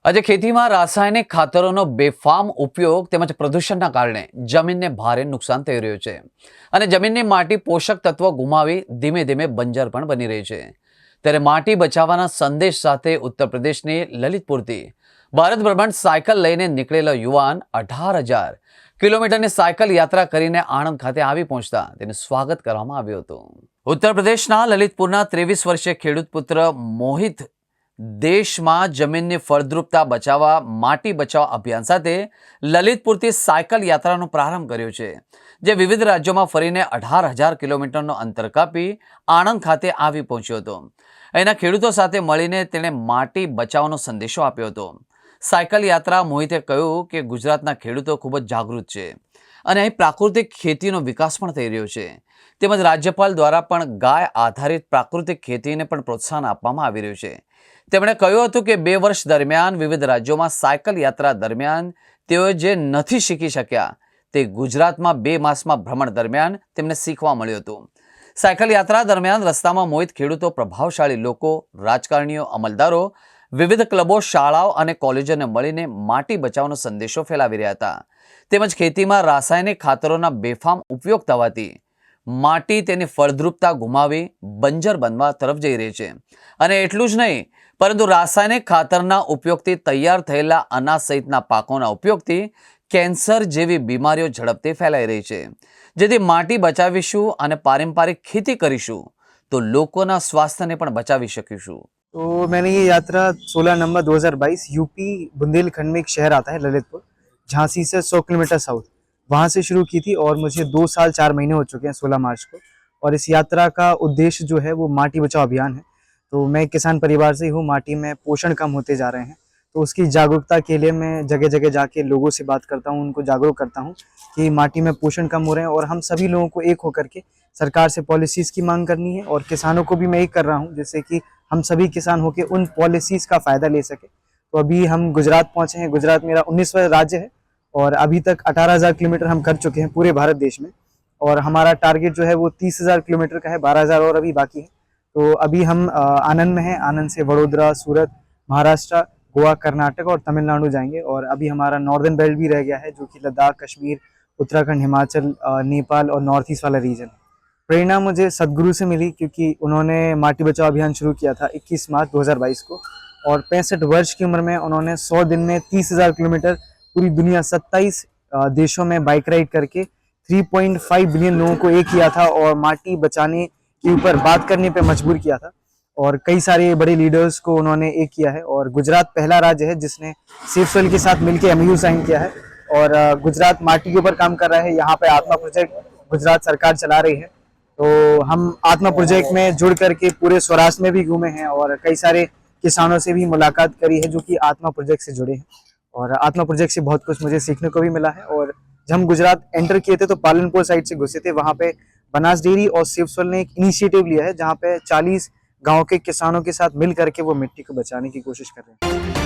આજે ખેતીમાં રાસાયણિક ખાતરોનો બેફામ ઉપયોગ તેમજ પ્રદૂષણના કારણે જમીનને ભારે નુકસાન થઈ રહ્યું છે અને જમીનની માટી પોષક તત્વો ગુમાવી ધીમે ધીમે બંજર પણ બની રહી છે। ત્યારે માટી બચાવવાના સંદેશ સાથે ઉત્તર પ્રદેશની લલિતપુરથી ભારત ભ્રમણ સાયકલ લઈને નીકળેલો યુવાન 18,000 કિલોમીટરની સાયકલ યાત્રા કરીને આણંદ ખાતે આવી પહોંચતા તેનું સ્વાગત કરવામાં આવ્યું હતું। ઉત્તર પ્રદેશના લલિતપુરના 23 વર્ષીય ખેડૂત પુત્ર મોહિત દેશમાં જમીનની ફળદ્રુપતા બચાવવા માટી બચાવ અભિયાન સાથે લલિતપુરથી સાયકલ યાત્રાનો પ્રારંભ કર્યો છે, જે વિવિધ રાજ્યોમાં ફરીને 18,000 કિલોમીટરનો અંતર કાપી આણંદ ખાતે આવી પહોંચ્યો હતો। અહીંના ખેડૂતો સાથે મળીને તેણે માટી બચાવવાનો સંદેશો આપ્યો હતો। સાયકલ યાત્રા મોહિતે કહ્યું કે ગુજરાતના ખેડૂતો ખૂબ જ જાગૃત છે અને અહીં પ્રાકૃતિક ખેતીનો વિકાસ પણ થઈ રહ્યો છે, તેમજ રાજ્યપાલ દ્વારા પણ ગાય આધારિત પ્રાકૃતિક ખેતીને પણ પ્રોત્સાહન આપવામાં આવી રહ્યું છે। તેમણે કહ્યું હતું કે 2 વર્ષ દરમિયાન વિવિધ રાજ્યોમાં સાયકલ યાત્રા દરમિયાન તેઓ જે નથી શીખી શક્યા તે ગુજરાતમાં 2 માસમાં ભ્રમણ દરમિયાન તેમને શીખવા મળ્યું હતું। સાયકલ યાત્રા દરમિયાન રસ્તામાં મોહિત ખેડૂતો, પ્રભાવશાળી લોકો, રાજકારણીઓ, અમલદારો, વિવિધ ક્લબો, શાળાઓ અને કોલેજોને મળીને માટી બચાવવાનો સંદેશો ફેલાવી રહ્યા હતા। તેમજ ખેતીમાં રાસાયણિક ખાતરોના બેફામ ઉપયોગ થવાથી માટી તેની ફળદ્રુપતા ગુમાવી બંજર બનવા તરફ જઈ રહી છે અને એટલું જ નહીં પરંતુ રાસાયણિક ખાતરના ઉપયોગથી તૈયાર થયેલા અનાજ સહિતના પાકોના ઉપયોગથી કેન્સર જેવી બીમારીઓ ઝડપથી ફેલાઈ રહી છે। જેથી માટી બચાવીશું અને પારંપરિક खेती કરીશું તો લોકોના સ્વાસ્થ્યને પણ બચાવી શકીશું। तो मैंने ये यात्रा 16 नवंबर 2022 यूपी बुंदेलखंड में एक शहर आता है ललितपुर, झांसी से 100 किलोमीटर साउथ, वहाँ से शुरू की थी और मुझे 2 साल 4 महीने हो चुके हैं 16 मार्च को। और इस यात्रा का उद्देश्य जो है वो माटी बचाओ अभियान है। तो मैं किसान परिवार से हूँ, माटी में पोषण कम होते जा रहे हैं, तो उसकी जागरूकता के लिए मैं जगह जगह जाके लोगों से बात करता हूँ, उनको जागरूक करता हूँ कि माटी में पोषण कम हो रहे हैं और हम सभी लोगों को एक होकर के सरकार से पॉलिसीज़ की मांग करनी है। और किसानों को भी मैं एक कर रहा हूँ जिससे कि हम सभी किसान होके उन पॉलिसीज़ का फ़ायदा ले सके। तो अभी हम गुजरात पहुँचे हैं। गुजरात मेरा 19वां राज्य है और अभी तक 18,000 किलोमीटर हम कर चुके हैं पूरे भारत देश में, और हमारा टारगेट जो है वो 30,000 किलोमीटर का है, 12,000 और अभी बाकी है। तो अभी हम आनंद में हैं, आनंद से वडोदरा, सूरत, महाराष्ट्र, गोवा, कर्नाटक और तमिलनाडु जाएंगे। और अभी हमारा नॉर्दर्न बेल्ट भी रह गया है जो कि लद्दाख, कश्मीर, उत्तराखंड, हिमाचल, नेपाल और नॉर्थ ईस्ट वाला रीजन है। प्रेरणा मुझे सदगुरु से मिली क्योंकि उन्होंने माटी बचाओ अभियान शुरू किया था 21 मार्च 2022 को, और 65 वर्ष की उम्र में उन्होंने 100 दिन में 30,000 किलोमीटर पूरी दुनिया 27 देशों में बाइक राइड करके 3.5 बिलियन लोगों को एक किया था और माटी बचाने के ऊपर बात करने पे मजबूर किया था। और कई सारे बड़े लीडर्स को उन्होंने एक किया है। और गुजरात पहला राज्य है जिसने सेफ सोइल के साथ मिलकर MOU साइन किया है और गुजरात माटी के ऊपर काम कर रहा है। यहाँ पे आत्मा प्रोजेक्ट गुजरात सरकार चला रही है, तो हम आत्मा प्रोजेक्ट में जुड़ करके पूरे सौराष्ट्र में भी घूमे हैं और कई सारे किसानों से भी मुलाकात करी है जो कि आत्मा प्रोजेक्ट से जुड़े हैं। और आत्मा प्रोजेक्ट से बहुत कुछ मुझे सीखने को भी मिला है। और जब हम गुजरात एंटर किए थे तो पालनपुर साइड से घुसे थे, वहाँ पे बनास डेयरी और सेफ सोइल ने एक इनिशिएटिव लिया है जहाँ पे 40 गाँव के किसानों के साथ मिल करके वो मिट्टी को बचाने की कोशिश कर रहे हैं।